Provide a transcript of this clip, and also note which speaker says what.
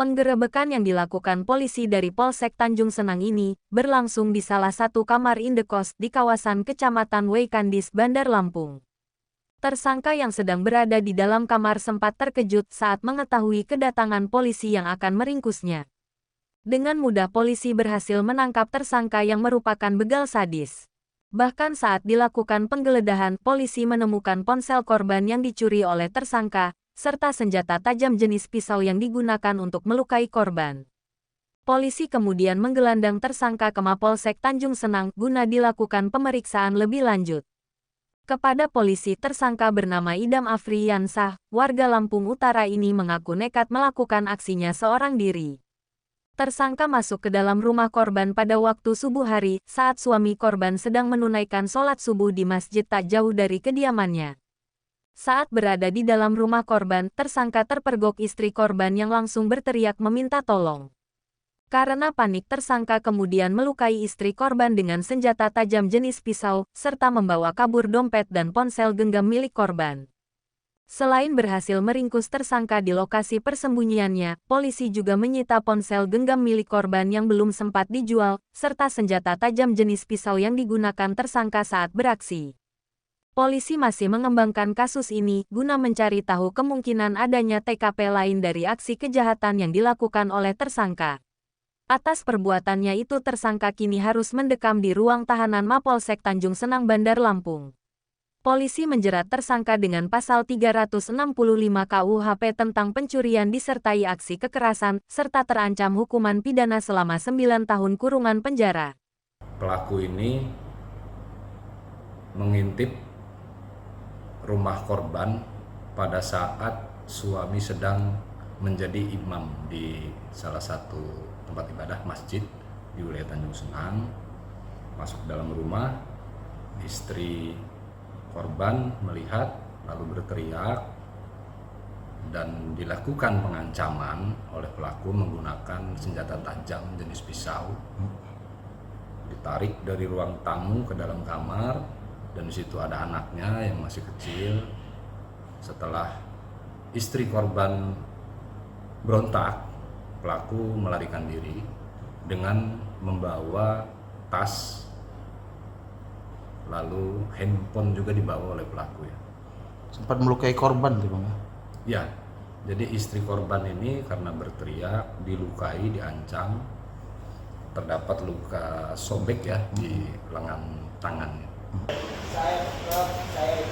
Speaker 1: Penggerebekan yang dilakukan polisi dari Polsek Tanjung Senang ini berlangsung di salah satu kamar indekos di kawasan Kecamatan Weikandis, Bandar Lampung. Tersangka yang sedang berada di dalam kamar sempat terkejut saat mengetahui kedatangan polisi yang akan meringkusnya. Dengan mudah polisi berhasil menangkap tersangka yang merupakan begal sadis. Bahkan saat dilakukan penggeledahan, polisi menemukan ponsel korban yang dicuri oleh tersangka, serta senjata tajam jenis pisau yang digunakan untuk melukai korban. Polisi kemudian menggelandang tersangka ke Mapolsek Tanjung Senang guna dilakukan pemeriksaan lebih lanjut. Kepada polisi, tersangka bernama Idam Afriyansah, warga Lampung Utara ini mengaku nekat melakukan aksinya seorang diri. Tersangka masuk ke dalam rumah korban pada waktu subuh hari saat suami korban sedang menunaikan sholat subuh di masjid tak jauh dari kediamannya. Saat berada di dalam rumah korban, tersangka terpergok istri korban yang langsung berteriak meminta tolong. Karena panik, tersangka kemudian melukai istri korban dengan senjata tajam jenis pisau, serta membawa kabur dompet dan ponsel genggam milik korban. Selain berhasil meringkus tersangka di lokasi persembunyiannya, polisi juga menyita ponsel genggam milik korban yang belum sempat dijual, serta senjata tajam jenis pisau yang digunakan tersangka saat beraksi. Polisi masih mengembangkan kasus ini guna mencari tahu kemungkinan adanya TKP lain dari aksi kejahatan yang dilakukan oleh tersangka. Atas perbuatannya itu, tersangka kini harus mendekam di ruang tahanan Mapolsek Tanjung Senang, Bandar Lampung. Polisi menjerat tersangka dengan pasal 365 KUHP tentang pencurian disertai aksi kekerasan, serta terancam hukuman pidana selama 9 tahun kurungan penjara.
Speaker 2: Pelaku ini mengintip rumah korban pada saat suami sedang menjadi imam di salah satu tempat ibadah masjid di wilayah Tanjung Senang. Masuk dalam rumah, istri korban melihat lalu berteriak dan dilakukan pengancaman oleh pelaku menggunakan senjata tajam jenis pisau. Ditarik dari ruang tamu ke dalam kamar. Dan di situ ada anaknya yang masih kecil. Setelah istri korban berontak, pelaku melarikan diri dengan membawa tas, lalu handphone juga dibawa oleh pelaku ya.
Speaker 3: Sempat melukai korban tuh Bang?
Speaker 2: Ya, jadi istri korban ini karena berteriak, dilukai, diancam, terdapat luka sobek ya di lengan tangannya.
Speaker 4: Saya